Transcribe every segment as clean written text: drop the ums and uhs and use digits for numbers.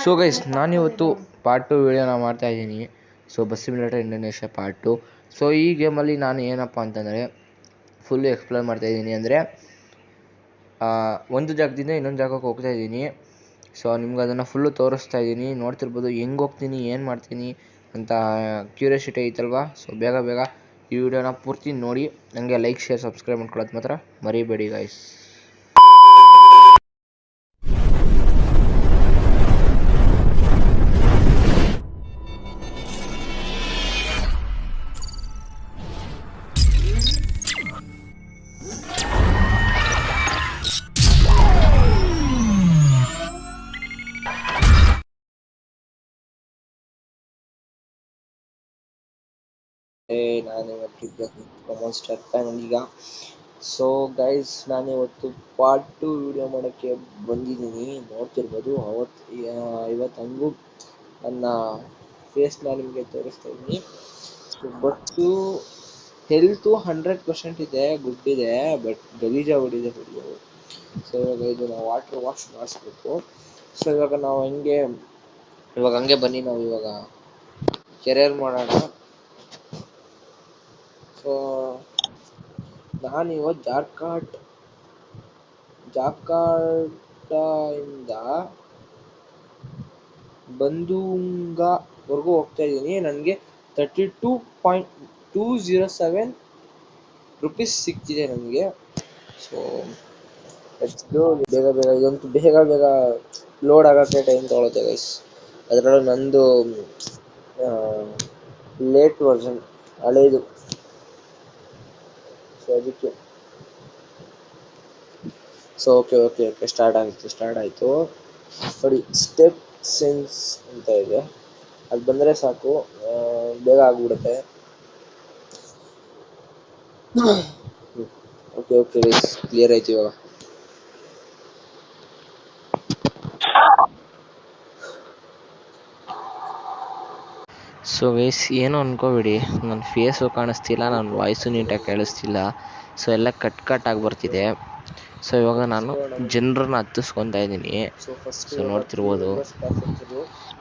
So guys, ನಾನಿವತ್ತು part 2 ವೀಡಿಯೋನ ಮಾಡ್ತಾಯಿದ್ದೀನಿ. So bus simulator Indonesia part 2. So ಈ ಗೇಮಲ್ಲಿ ನಾನು ಏನಪ್ಪ ಅಂತಂದರೆ ಫುಲ್ಲು ಎಕ್ಸ್ಪ್ಲೋರ್ ಮಾಡ್ತಾಯಿದ್ದೀನಿ. ಅಂದರೆ ಒಂದು ಜಾಗದಿಂದ ಇನ್ನೊಂದು ಜಾಗಕ್ಕೆ ಹೋಗ್ತಾಯಿದ್ದೀನಿ. ಸೊ ನಿಮ್ಗೆ ಅದನ್ನು ಫುಲ್ಲು ತೋರಿಸ್ತಾ ಇದ್ದೀನಿ. ನೋಡ್ತಿರ್ಬೋದು ಹೆಂಗೆ ಹೋಗ್ತೀನಿ, ಏನು ಮಾಡ್ತೀನಿ ಅಂತ ಕ್ಯೂರಿಯಾಸಿಟಿ ಐತಲ್ವಾ. ಸೊ ಬೇಗ ಈ ವಿಡಿಯೋನ ಪೂರ್ತಿ ನೋಡಿ. ನನಗೆ ಲೈಕ್, ಶೇರ್, ಸಬ್ಸ್ಕ್ರೈಬ್ ಮಾಡ್ಕೊಳ್ಳೋದು ಮಾತ್ರ ಮರಿಬೇಡಿ ಗೈಸ್. ನಾನಿವತ್ತು ಸ್ಟಾರ್ಟ್ ಪ್ಯಾನಲ್ ಈಗ. ಸೊ ಗೈಸ್, ನಾನಿವತ್ತು ಪಾರ್ಟ್ 2 ವಿಡಿಯೋ ಮಾಡೋಕ್ಕೆ ಬಂದಿದ್ದೀನಿ. ನೋಡ್ತಿರ್ಬೋದು ಇವತ್ತು ಹಂಗೂ ನನ್ನ ಫೇಸ್ನ ನಿಮಗೆ ತೋರಿಸ್ತಾ ಇದ್ದೀನಿ. ಬಟ್ಟು ಹೆಲ್ತು 100% ಇದೆ, ಗುಡ್ ಇದೆ, ಬಟ್ ಗಲೀಜಾಗ್ಬಿಟ್ಟಿದೆ ಫುಲ್ಲು. ಸೊ ಇವಾಗ ಇದನ್ನು ವಾಟರ್ ವಾಶ್ ಮಾಡಿಸ್ಬೇಕು. ಸೊ ಇವಾಗ ಹಂಗೆ ಬನ್ನಿ ನಾವು ಇವಾಗ ಕೆರಿಯರ್ ಮಾಡೋಣ. ಸೊ ನಾನಿವತ್ತು ಜಾರ್ಕಾರ್ಡಾಯಿಂದ ಬಂದೂಂಗಾವರೆಗೂ ಹೋಗ್ತಾ ಇದ್ದೀನಿ. ನನಗೆ 32.207 ರೂಪೀಸ್ ಸಿಕ್ತಿದೆ ನನಗೆ. ಸೊ ಬೇಗ ಇದಂತೂ ಬೇಗ ಲೋಡ್ ಆಗೋಕ್ಕೆ ಟೈಮ್ ತೊಗೊಳುತ್ತೆ ಗೈಸ್. ಅದರಲ್ಲೂ ನಂದು ಲೇಟ್ ವರ್ಷನ್, ಹಳೇದು. ಸೊ ಅದಕ್ಕೆ ಸೊ ಓಕೆ ಸ್ಟಾರ್ಟ್ ಆಯಿತು ನೋಡಿ. ಸ್ಟೆಪ್ ಸೆನ್ಸ್ ಅಂತ ಇದೆ, ಅದು ಬಂದರೆ ಸಾಕು, ಬೇಗ ಆಗ್ಬಿಡುತ್ತೆ. ಓಕೆ ಕ್ಲಿಯರ್ ಆಯ್ತು ಇವಾಗ. ಸೊ ಗೈಸ್, ಏನು ಅನ್ಕೋಬೇಡಿ, ನನ್ನ ಫೇಸು ಕಾಣಿಸ್ತಿಲ್ಲ, ನನ್ನ ವಾಯ್ಸು ನೀಟಾಗಿ ಕೇಳಿಸ್ತಿಲ್ಲ. ಸೊ ಎಲ್ಲ ಕಟ್ ಆಗಿ ಬರ್ತಿದೆ. ಸೊ ಇವಾಗ ನಾನು ಜನರನ್ನ ಹತ್ತಿಸ್ಕೊತಾ ಇದ್ದೀನಿ. ಸೊ ನೋಡ್ತಿರ್ಬೋದು.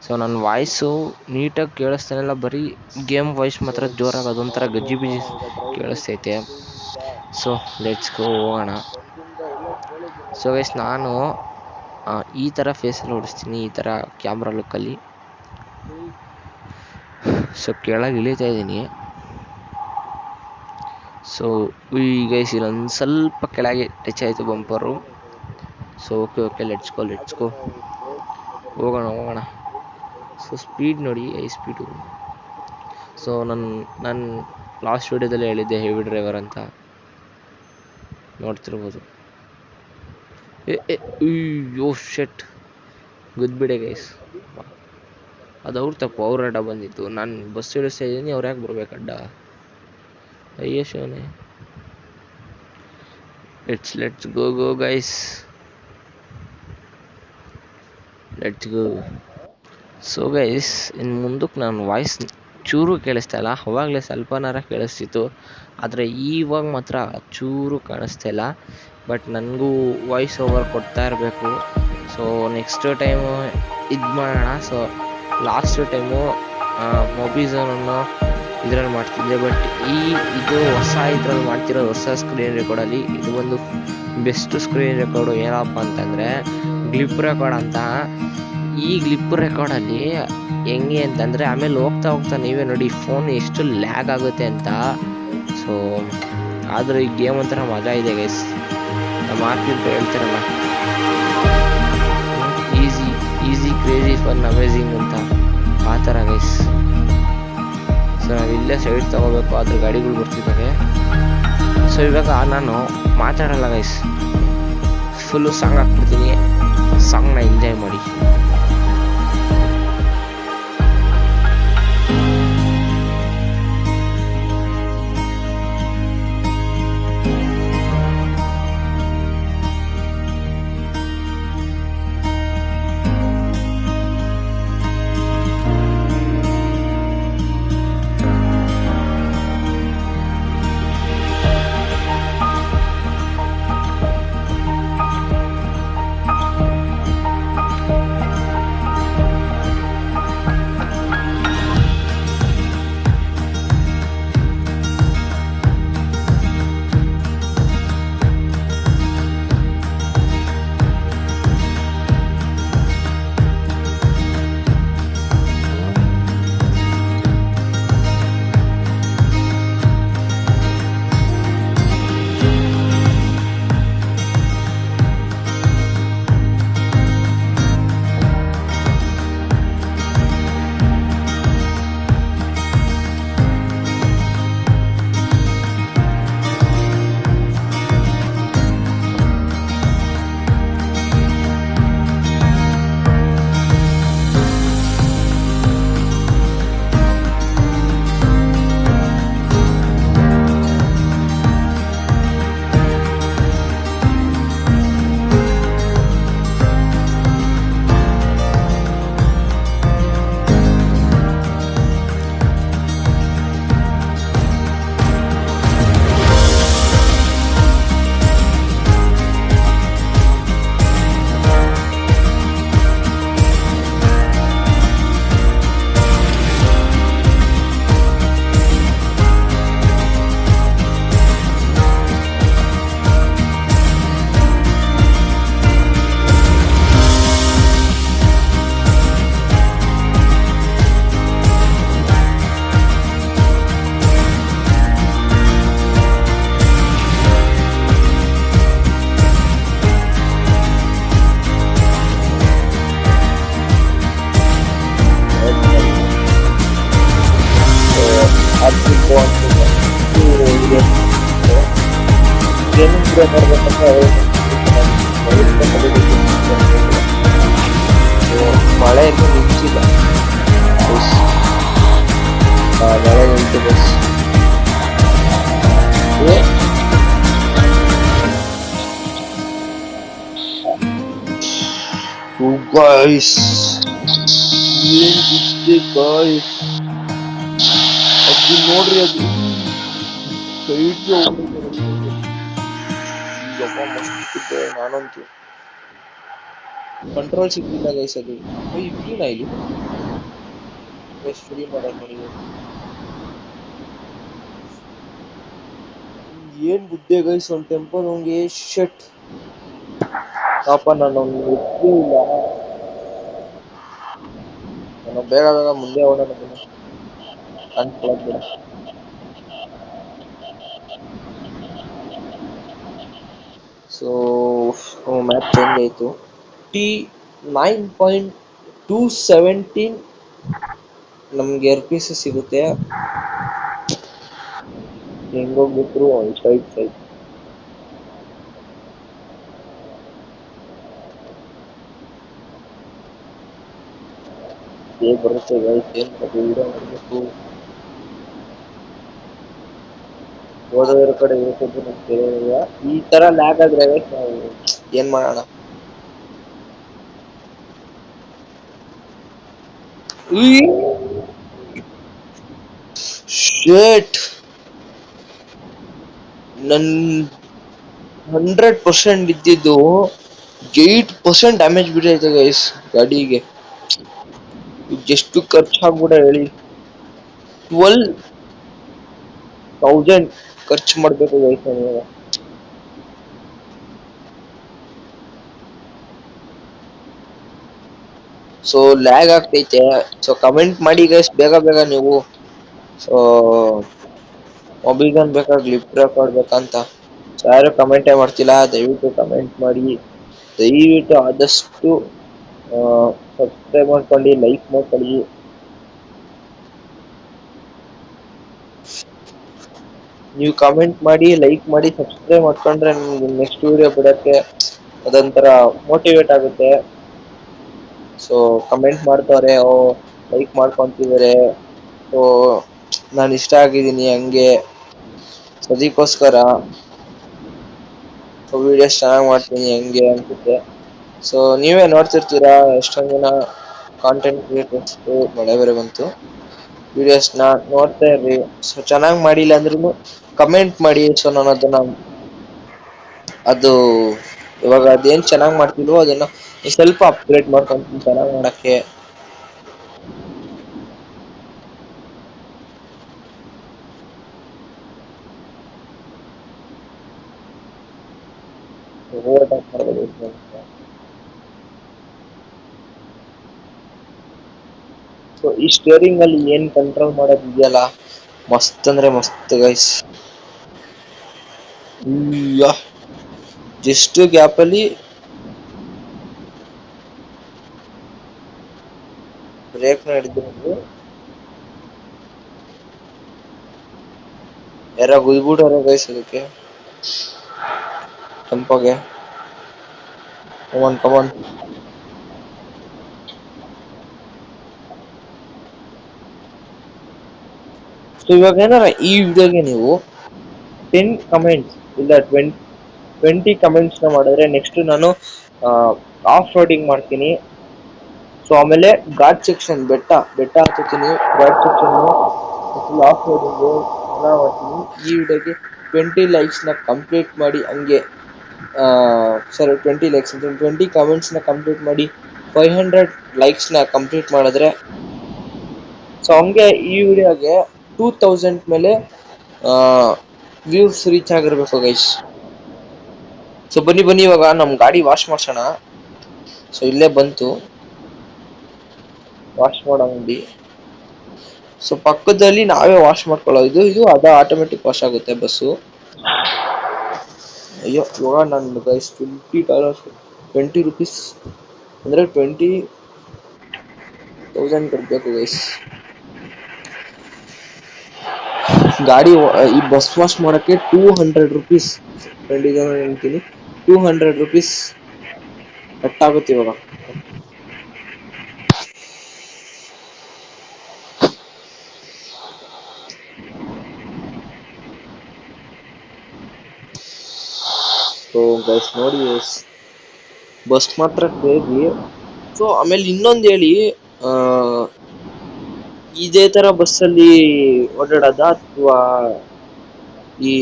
ಸೊ ನನ್ನ ವಾಯ್ಸು ನೀಟಾಗಿ ಕೇಳಿಸ್ತಾನಿಲ್ಲ, ಬರೀ ಗೇಮ್ ವಾಯ್ಸ್ ಮಾತ್ರ ಜೋರಾಗಿ ಅದೊಂಥರ ಗಜ್ಜಿ ಕೇಳಿಸ್ತೈತೆ. ಸೊ ಲೆಟ್ಸ್ ಗೋ, ಹೋಗೋಣ. ಸೊ ಗೈಸ್, ನಾನು ಈ ಥರ ಫೇಸಲ್ಲಿ ಓಡಿಸ್ತೀನಿ, ಈ ಥರ ಕ್ಯಾಮ್ರಾ ಲುಕ್ಕಲ್ಲಿ. ಸೊ ಕೆಳಗೆ ಇಳಿತಾ ಇದ್ದೀನಿ. ಸೊ ಈಗ ಇಲ್ಲೊಂದು ಸ್ವಲ್ಪ ಕೆಳಗೆ ಟಚ್ ಆಯಿತು bumper. So okay let's go ಹೋಗೋಣ. ಸೊ ಸ್ಪೀಡ್ ನೋಡಿ, ಸ್ಪೀಡು. ಸೊ ನಾನು ಲಾಸ್ಟ್ ವಿಡಿಯೋದಲ್ಲಿ ಹೇಳಿದ್ದೆ ಹೆವಿ ಡ್ರೈವರ್ ಅಂತ, ನೋಡ್ತಿರ್ಬೋದು. ಯೋ ಶೆಟ್, ಗುದ್ಬಿಡೆ ಗೈಸ್. ಅದು ಅವ್ರ ತಪ್ಪು, ಅವ್ರ ಅಡ್ಡ ಬಂದಿತ್ತು. ನಾನು ಬಸ್ ಇಳಿಸ್ತಾ ಇದ್ದೀನಿ, ಅವ್ರು ಯಾಕೆ ಬರ್ಬೇಕು ಅಡ್ಡ? ಅಯ್ಯೋ ಶಿವನೇ. Let's go guys, let's go. So guys, ಇನ್ನು ಮುಂದಕ್ಕೆ ನಾನು ವಾಯ್ಸ್ ಚೂರು ಕೇಳಿಸ್ತಾ ಇಲ್ಲ. ಅವಾಗಲೇ ಸ್ವಲ್ಪನಾರ ಕೇಳಿಸ್ತಿತ್ತು, ಆದರೆ ಇವಾಗ ಮಾತ್ರ ಚೂರು ಕಾಣಿಸ್ತಾ ಇಲ್ಲ. ಬಟ್ ನನಗೂ ವಾಯ್ಸ್ ಓವರ್ ಕೊಡ್ತಾ ಇರಬೇಕು. ಸೊ ನೆಕ್ಸ್ಟ್ ಟೈಮು ಇದು ಮಾಡೋಣ. ಸೊ ಲಾಸ್ಟ್ ಟೈಮು ಮೊಬಿಝೋನನ್ನು ಇದರಲ್ಲಿ ಮಾಡ್ತಿದ್ದೆ, ಬಟ್ ಇದು ಹೊಸ ಇದ್ರಲ್ಲಿ ಮಾಡ್ತಿರೋದು, ಹೊಸ ಸ್ಕ್ರೀನ್ ರೆಕಾರ್ಡಲ್ಲಿ. ಇದು ಒಂದು ಬೆಸ್ಟ್ ಸ್ಕ್ರೀನ್ ರೆಕಾರ್ಡು. ಏನಪ್ಪ ಅಂತಂದರೆ ಗ್ಲಿಪ್ ರೆಕಾರ್ಡ್ ಅಂತ. ಈ ಗ್ಲಿಪ್ ರೆಕಾರ್ಡಲ್ಲಿ ಹೆಂಗೆ ಅಂತಂದರೆ ಆಮೇಲೆ ಹೋಗ್ತಾ ನೀವೇ ನೋಡಿ ಫೋನ್ ಎಷ್ಟು ಲ್ಯಾಗ್ ಆಗುತ್ತೆ ಅಂತ. ಸೊ ಆದರೂ ಈ ಗೇಮ್ ಒಂಥರ ಮಜಾ ಇದೆ ಗೈಸ್. ನಮ್ಮ ಮಾರ್ಕೆಟ್ ಹೇಳ್ತಾರಲ್ಲ, ಈಸಿ ಕ್ರೇಜಿ ಫನ್ ಅಮೇಝಿಂಗ್ ಅಂತ, ಆ ಥರ ಗೈಸ್. ಸೊ ನಾವು ಇಲ್ಲೇ ಸೈಡ್ ತೊಗೋಬೇಕು, ಅದ್ರ ಗಾಡಿಗಳು ಬರ್ತಿದ್ದಾವೆ. ಸೊ ಇವಾಗ ನಾನು ಮಾತಾಡಲ್ಲ ಗೈಸ್, ಫುಲ್ಲು ಸಾಂಗ್ ಹಾಕ್ಬಿಡ್ತೀನಿ. ಸಾಂಗ್ನ ಎಂಜಾಯ್ ಮಾಡಿ. ವಿಡಿಯೋ ಮಾಡ್ಬೇಕಂದ್ರೆ ಮಳೆ ಇನ್ನೂ ನಿಂತಿಲ್ಲ. ಮಳೆ ನಿಂತು ಬಸ್ ಗಾಯ್ಸ್ ಏನ್ ಬಿದ್ದೆ ಗಾಯ್ಸ್, ಅದು ನೋಡ್ರಿ, ಅದು ಸೈಡ್ಗೆ ಮಸ್ತಿದ್ದೆ. ನಾನಂತೂ ಕಂಟ್ರೋಲ್ ಸಿಗ್ಲಿಲ್ಲ ಗೈಸ್. ಅದು ಇಬ್ರಿನ ಇಲ್ಲಿ ಸ್ಟಡಿ ಮಾಡಕ್ ನೋಡಿ. ಏನ್ ಬುದ್ಧೆ ಗೈಸ್, ಒಂದು ಟೆಂಪಲ್ ಹೋಗಿ ಶಟ್ ಪಾಪ. ನಾನು ಗೊತ್ತೇ ಇಲ್ಲ, ನಾನು ಬೇಗ ಬೇಗ ಮುಂದೆ ಹೋಗೋಣ ಅನ್ಕೊಳ್ಬೇಡ. ಸೊ ಮ್ಯಾಚ್ ಚೇಂಜ್ ಆಯಿತು. 9.217 ನಮ್ಗೆ RPC ಸಿಗುತ್ತೆ. ಹೆಂಗೋಗ್ಬಿಟ್ರು ಒಂದು ಸೈಡ್ ಹೇಗೆ ಬರುತ್ತೆ ಗೈಸ್, ಏನು ವಿಡಿಯೋ ಮಾಡಬೇಕು. ಓದೋದ್ರ ಕಡೆ ಯೂಟ್ಯೂಬ್ ಈ ತರ ಲ್ಯಾಗ್ ಆದ್ರೆ ನಾವು ಏನ್ ಮಾಡೋಣ. ಶೇಟ್, ನನ್ 100% ಇದ್ದಿದ್ದು 8% ಡ್ಯಾಮೇಜ್ ಬಿದ್ದೈತೆ ಗೈಸ್ ಗಾಡಿಗೆ. ಎಷ್ಟು ಖರ್ಚಾಗ್ಬಿಡ ಹೇಳಿ. 12,000 ಖರ್ಚು ಮಾಡ್ಬೇಕು ಗೈಸ್ ನನಗೆ. ಸೊ ಲ್ಯಾಗ್ ಆಗ್ತೈತೆ. ಸೊ ಕಮೆಂಟ್ ಮಾಡಿ ಗೈಸ್ ಬೇಗ ಬೇಗ ನೀವು. ಸೊ ಮೊಬೈಲ್ ಬೇಕಾಗಿ ಲಿಫ್ಟ್ ರೆಕಾರ್ಡ್ ಬೇಕಂತ ಯಾರು ಕಮೆಂಟೇ ಮಾಡ್ತಿಲ್ಲ. ದಯವಿಟ್ಟು ಕಮೆಂಟ್ ಮಾಡಿ, ದಯವಿಟ್ಟು ಆದಷ್ಟು ಸಬ್ಸ್ಕ್ರೈಬ್ ಮಾಡ್ಕೊಳ್ಳಿ, ಲೈಕ್ ಮಾಡ್ಕೊಳ್ಳಿ. ನೀವು ಕಮೆಂಟ್ ಮಾಡಿ, ಲೈಕ್ ಮಾಡಿ, ಸಬ್ಸ್ಕ್ರೈಬ್ ಮಾಡ್ಕೊಂಡ್ರೆ ನಿಮ್ಗೆ ನೆಕ್ಸ್ಟ್ ವಿಡಿಯೋ ಬಿಡೋಕ್ಕೆ ಅದೊಂಥರ ಮೋಟಿವೇಟ್ ಆಗುತ್ತೆ. ಸೊ ಕಮೆಂಟ್ ಮಾಡ್ತಾರೆ, ಲೈಕ್ ಮಾಡ್ಕೊಂತಿದ್ದಾರೆ, ಸೊ ನಾನು ಇಷ್ಟ ಆಗಿದ್ದೀನಿ ಹಂಗೆ. ಅದಕ್ಕೋಸ್ಕರ ವಿಡಿಯೋಸ್ ಚೆನ್ನಾಗಿ ಮಾಡ್ತೀನಿ ಹಂಗೆ ಅನ್ಸುತ್ತೆ. ಸೊ ನೀವೇ ನೋಡ್ತಿರ್ತೀರಾ ಎಷ್ಟೊಂದು ಜನ ಕಾಂಟೆಂಟ್ ಕ್ರಿಯೇಟರ್ಸ್. ಮಳೆ ಬೇರೆ ಬಂತು. ವಿಡಿಯೋಸ್ನ ನೋಡ್ತಾ ಇರ್ರಿ. ಸೊ ಚೆನ್ನಾಗಿ ಮಾಡಿಲ್ಲ ಅಂದ್ರೂ ಕಮೆಂಟ್ ಮಾಡಿ. ಸೊ ನಾನು ಅದು ಇವಾಗ ಅದೇನು ಚೆನ್ನಾಗಿ ಮಾಡ್ತಿಲ್ವೋ ಅದನ್ನ ಸ್ವಲ್ಪ ಅಪ್ಗ್ರೇಡ್ ಮಾಡ್ಕೊಂತೀನಿ ಚೆನ್ನಾಗಿ ಮಾಡಕ್ಕೆ. ಸೊ ಈ ಸ್ಟೇರಿಂಗ್ ಅಲ್ಲಿ ಏನ್ ಕಂಟ್ರೋಲ್ ಮಾಡೋದು ಇದೆಯಲ್ಲ, ಮಸ್ತ್ ಅಂದ್ರೆ ಮಸ್ತ್ ಗೈಸ್. ಜಸ್ಟ್ ಗ್ಯಾಪ್ ಅಲ್ಲಿ ಬ್ರೇಕ್ ನ ಹಿಡಿದ್ರು ಯಾರ ಗುದ್ಬಿಟ್ಟಾರ ಗೈಸ್ ಅದಕ್ಕೆ ತಂಪಾಗೆ. ಕಮಾನ್ ಸೊ ಇವಾಗ ಏನಾರ ಈ ವಿಡಿಯೋಗೆ ನೀವು 10 ಕಮೆಂಟ್ಸ್ ಇಲ್ಲ 20 ಕಮೆಂಟ್ಸ್ ನ ಮಾಡಿದ್ರೆ ನೆಕ್ಸ್ಟ್ ನಾನು ಆಫ್ ರೋಡಿಂಗ್ ಮಾಡ್ತೀನಿ. ಸೊ ಆಮೇಲೆ ಘಾಟ್ ಸೆಕ್ಷನ್ ಬೆಟ್ಟ ಹತ್ತೀನಿ, ಘಾಟ್ ಸೆಕ್ಷನ್ ಆಫ್ ರೋಡಿಂಗ್ ಮಾಡ್ತೀನಿ. ಈ ವಿಡಿಯೋಗೆ 20 ಲೈಕ್ಸ್ ನ ಕಂಪ್ಲೀಟ್ ಮಾಡಿ ಹಂಗೆ ಸರಿ 20 ಲೈಕ್ಸ್ 20 ಕಮೆಂಟ್ಸ್ ನ ಕಂಪ್ಲೀಟ್ ಮಾಡಿ 500 ಲೈಕ್ಸ್ ನ ಕಂಪ್ಲೀಟ್ ಮಾಡಿದ್ರೆ ಸೊ ಹಂಗೆ ಈ ವಿಡಿಯೋಗೆ 2000 ಮೇಲೆ ವ್ಯೂಸ್ ರೀಚ್ ಆಗಿರ್ಬೇಕು ಗೈಸ್. ಸೊ ಬನ್ನಿ ಇವಾಗ ನಮ್ ಗಾಡಿ ವಾಶ್ ಮಾಡ್ಸೋಣ. ಸೊ ಇಲ್ಲೇ ಬಂತು ವಾಶ್ ಮಾಡೋಂಗಿ. ಸೊ ಪಕ್ಕದಲ್ಲಿ ನಾವೇ ವಾಶ್ ಮಾಡ್ಕೊಳ್ಳೋದು. ಇದು ಅದ ಆಟೋಮೆಟಿಕ್ ವಾಶ್ ಆಗುತ್ತೆ ಬಸ್ಸು. ಅಯ್ಯೋ ಇವಾಗ ನಾನು ಗೈಸ್ $20 20 ರೂಪೀಸ್ ಅಂದ್ರೆ 20,000 ಕೊಡ್ಬೇಕು ಗೈಸ್. ಗಾಡಿ ಈ ಬಸ್ ವಾಶ್ ಮಾಡಕ್ಕೆ 200 ರೂಪೀಸ್ ಫ್ರೆಂಡಿಗೆ ಹೇಳ್ತೀನಿ 200 rupees ಕಟ್ಟಾಗುತ್ತೆ ಇವಾಗ. ಸೊ ಗೈಸ್ ನೋಡಿ ಬಸ್ ಮಾತ್ರ ಕ್ರೇಜಿ. ಸೊ ಆಮೇಲೆ ಇನ್ನೊಂದು ಹೇಳಿ, ಆ ಇದೇ ತರ ಬಸ್ಸಲ್ಲಿ ಓಡಾಡೋದ ಅಥವಾ ಈ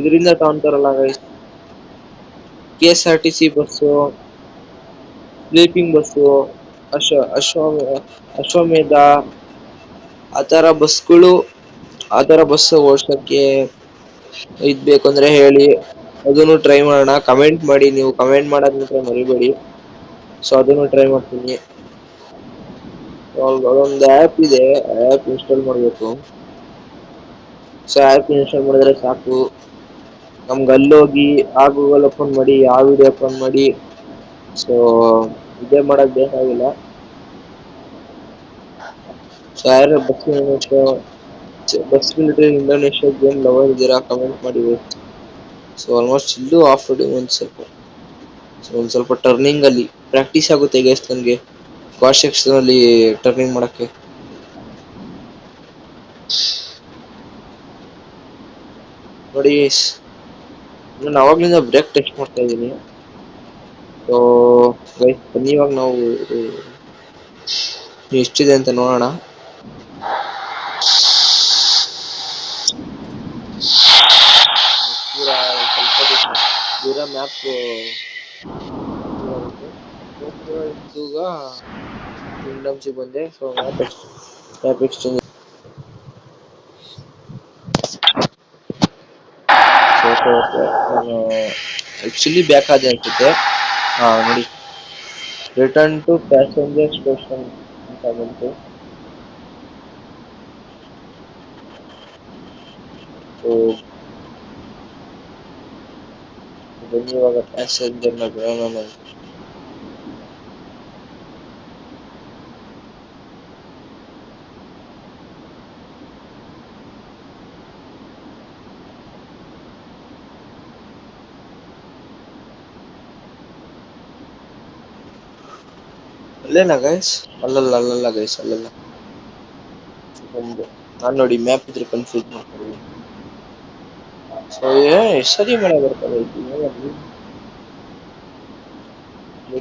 ಇದರಿಂದ ತಗೊಂತಾರಲ್ಲ guys, KSRTC bus, sleeping bus, Ashwa Ashwa ಅಶ್ವಮೇಧ ಆ ತರ ಬಸ್ಗಳು, ಆ ತರ ಬಸ್ ಓಡ್ಸಕ್ಕೆ ಇದ್ ಬೇಕಂದ್ರೆ ಹೇಳಿ, ಅದನ್ನು ಟ್ರೈ ಮಾಡೋಣ. ಕಮೆಂಟ್ ಮಾಡಿ, ನೀವು ಕಮೆಂಟ್ ಮಾಡೋದ್ ಮಾತ್ರ ಮರಿಬೇಡಿ. ಸೊ ಅದನ್ನು ಟ್ರೈ ಮಾಡ್ತೀನಿ. ಅದೊಂದು ಆ್ಯಪ್ ಇದೆ, ಆ್ಯಪ್ ಇನ್ಸ್ಟಾಲ್ ಮಾಡಬೇಕು. ಸೊ ಆ್ಯಪ್ ಇನ್ಸ್ಟಾಲ್ ಮಾಡಿದ್ರೆ ಸಾಕು, ನಮ್ಗೆ ಅಲ್ಲೋಗಿ ಆ ಗೂಗಲ್ ಓಪನ್ ಮಾಡಿ, ಆ ವಿಡಿಯೋ ಓಪನ್ ಮಾಡಿ, ಸೊ ಇದೇ ಮಾಡೋದು ಬೇಕಾಗಿಲ್ಲ. ಸೊ ಯಾರು bus military Indonesia game lover ಇದ್ದೀರಾ ಕಮೆಂಟ್ ಮಾಡಿ. ಸೊ ಆಲ್ಮೋಸ್ಟ್ ಇಲ್ಲೂ ಆಫ್ ರೋಡಿಂಗ್ ಒಂದ್ ಸ್ವಲ್ಪ ಟರ್ನಿಂಗ್ ಅಲ್ಲಿ ಪ್ರಾಕ್ಟೀಸ್ ಆಗುತ್ತೆ ಗೈಸ್ ನನಗೆ, ಕ್ರಾಸ್ ಸೆಕ್ಷನ್ ಅಲ್ಲಿ ಟರ್ನಿಂಗ್ ಮಾಡಕ್ಕೆ. ನೋಡಿ ಗೈಸ್, ನಾನು ಅವಾಗ್ಲಿಂದ ಬ್ರೇಕ್ ಟೆಸ್ಟ್ ಮಾಡ್ತಾ ಇದ್ದೀನಿ. ಸೊ ಗೈಸ್ ಬನ್ನಿ ಇವಾಗ ನಾವು ಎಷ್ಟಿದೆ ಅಂತ ನೋಡೋಣ. ಸ್ವಲ್ಪ ದೂರ ಮ್ಯಾಪ್ ಈಗ ಕಿಂಗ್ಡಮ್ಸ್ ಬಂದೆ. ಸೊ ಮ್ಯಾಪ್ ಎಕ್ಸ್ಚೇಂಜ್ ನಾನು ಆಕ್ಚುಲಿ ಬ್ಯಾಕ್ ಆದೆ ಅನ್ಸುತ್ತೆ. ನೋಡಿ, ರಿಟರ್ನ್ ಟು ಪ್ಯಾಸೆಂಜರ್ ಸ್ಟೇಷನ್ ಅಂತ ಬಂತು. ಸೊ ಬನ್ನಿ ಇವಾಗ ಪ್ಯಾಸೆಂಜರ್ನ ಬಿಡೋಣ ನಾವು. ಅಲ್ಲೇನಾ ಗೈಸ್? ಅಲ್ಲಲ್ಲ ಗೈಸ್, ಅಲ್ಲಲ್ಲ. ನಾನು ನೋಡಿ ಮ್ಯಾಪ್ ಇದ್ರೆ ಕನ್ಫ್ಯೂಸ್ ಮಾಡ್ಕೊಳ್ಳಿ. ಸೊ ಎಷ್ಟು ಸರಿ ಮಳೆ ಬರ್ತದೆ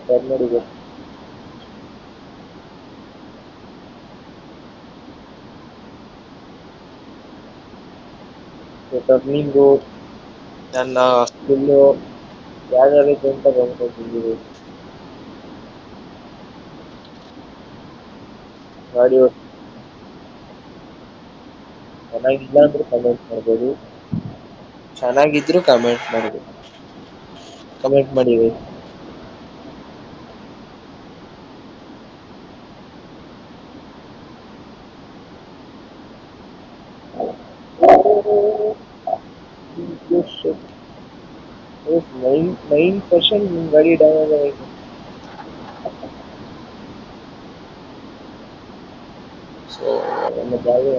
ಕರ್ನಾಡಿಗೆ. ಟರ್ನಿಂಗು ನನ್ನ ಸ್ಕಿಲ್ಲು ಯಾವ್ಯಾವಿದೆ ಅಂತ ಬಂದ್ಕೊಟ್ಟಿದ್ದೀವಿ. ಗಾಡಿ ಚೆನ್ನಾಗಿಲ್ಲ ಅಂದ್ರೆ ಕಮೆಂಟ್ ಮಾಡ್ಬೋದು, ಚೆನ್ನಾಗಿದ್ರು ಕಮೆಂಟ್ ಮಾಡ್ಬೋದು, ಕಮೆಂಟ್ ಮಾಡಿ. Yes, 9% ಗಾಡಿ ಡ್ಯಾಮೇಜ್ ಆಗಿದೆ. ಸೊ ನಮ್ಮ ಗಾಡಿ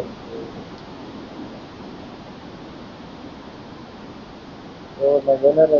ನಾವೇನಾರ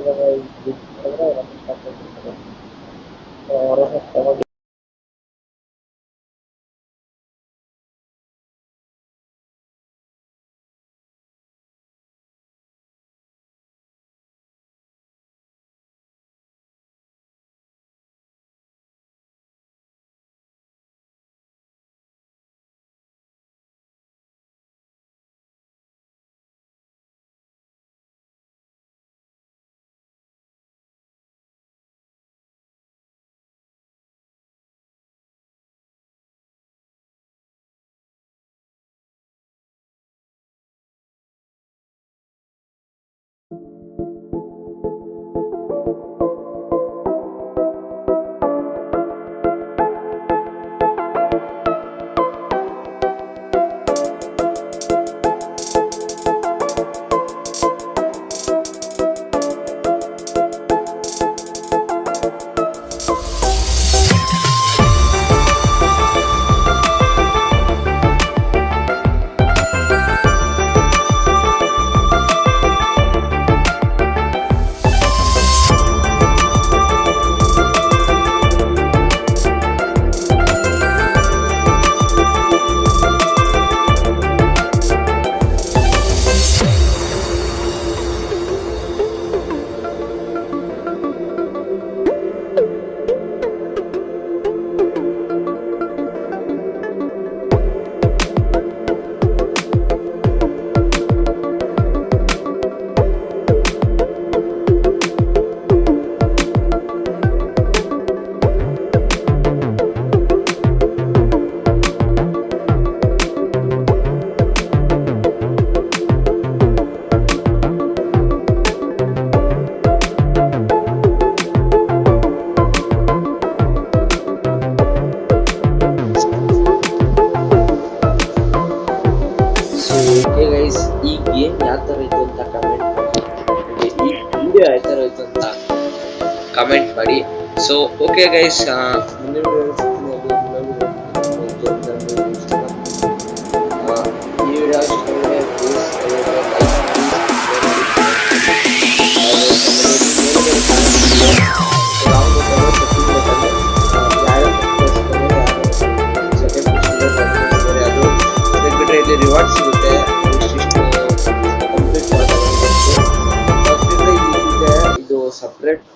ಯಾವ ಥರ ಇತ್ತು ಅಂತ ಕಮೆಂಟ್ ಮಾಡಿ, ಹಾಗೆ ಈ ವಿಡಿಯೋ ಯಾವ ಥರ ಇತ್ತು ಅಂತ ಕಮೆಂಟ್ ಮಾಡಿ. ಸೊ ಓಕೆ ಗೈಸ್, ಮುಂದಿನ video ಸಿಗ್ತೀನಿ. ಈ ವಿಡಿಯೋ ಇಷ್ಟವಾದರೆ ಪ್ಲೀಸ್ ಇಲ್ಲಿ ರಿವಾರ್ಡ್ ಸಿಗುತ್ತೆ. ಇಷ್ಟಿಷ್ಟು ಕಂಪ್ಲೀಟ್ ಇದು ಸಪ್ರೇಟ್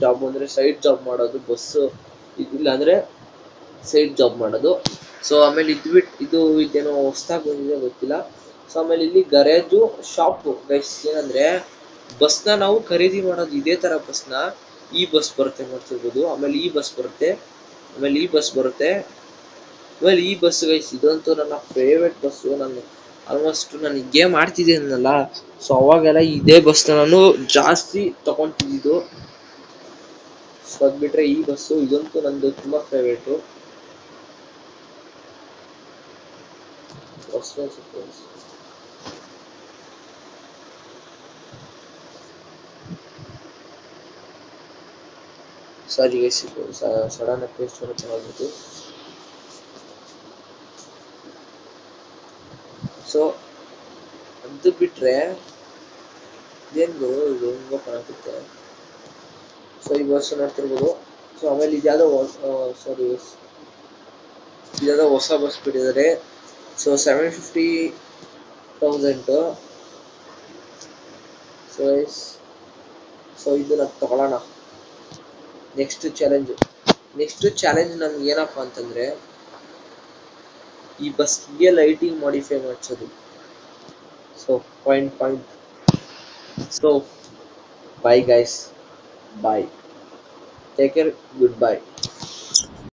ಜಾಬ್ ಅಂದ್ರೆ ಸೈಡ್ ಜಾಬ್ ಮಾಡೋದು, ಬಸ್ ಇಲ್ಲ ಅಂದ್ರೆ ಸೈಡ್ ಜಾಬ್ ಮಾಡೋದು. ಸೊ ಆಮೇಲೆ ಇದು ಇದೇನೋ ಹೊಸ್ದಾಗಿ ಬಂದಿದೆ ಗೊತ್ತಿಲ್ಲ. ಸೊ ಆಮೇಲೆ ಇಲ್ಲಿ ಗರೇಜು ಶಾಪ್ ಗೈಸ್, ಏನಂದ್ರೆ ಬಸ್ನ ನಾವು ಖರೀದಿ ಮಾಡೋದು ಇದೇ ತರ ಬಸ್ನ. ಈ ಬಸ್ ಬರುತ್ತೆ ನೋಡ್ತಿರ್ಬೋದು, ಆಮೇಲೆ ಈ ಬಸ್ ಬರುತ್ತೆ, ಆಮೇಲೆ ಈ ಬಸ್ ಬರುತ್ತೆ, ಆಮೇಲೆ ಈ ಬಸ್ ಗೈಸ್. ಇದಂತೂ ನನ್ನ ಫೇವ್ರೆಟ್ ಬಸ್ಸು. ನಾನು ಆಲ್ಮೋಸ್ಟ್ ನಾನು ಗೇಮ್ ಆಡ್ತಿದ್ದೀನಲ್ಲ, ಸೊ ಅವಾಗೆಲ್ಲ ಇದೇ ಬಸ್ನ ನಾನು ಜಾಸ್ತಿ ತಗೊಂತಿದ್ದು. ಸೊ ಅದ್ ಬಿಟ್ರೆ ಈ ಬಸ್ಸು ಇದಂತೂ ನಂದು ತುಂಬಾ favourite. Sorry guys, sudden paste ಚೆನ್ನಾಗಿತ್ತು. ಸೊ ಅದು ಬಿಟ್ರೆ ಇದೇನು ಇದು ಓಪನ್ ಆಗುತ್ತೆ. ಸೊ ಈ ಬಸ್ ನೋಡ್ತಿರ್ಬೋದು. ಸೊ ಆಮೇಲೆ ಇದ್ಯಾವುದೋ ಇದ್ಯಾವುದೋ ಹೊಸ ಬಸ್ ಬಿಟ್ಟಿದ್ದಾರೆ. ಸೊ 750,000. ಸೊ ಇದನ್ನ ತಗೊಳ್ಳೋಣ. ನೆಕ್ಸ್ಟ್ ಚಾಲೆಂಜ್ ನಮ್ಗೆ ಏನಪ್ಪಾ ಅಂತಂದ್ರೆ ಈ ಬಸ್ಗೆ ಲೈಟಿಂಗ್ ಮಾಡಿಫೈ ಮಾಡಿಸೋದು. So point. So bye guys, bye, take care, good by.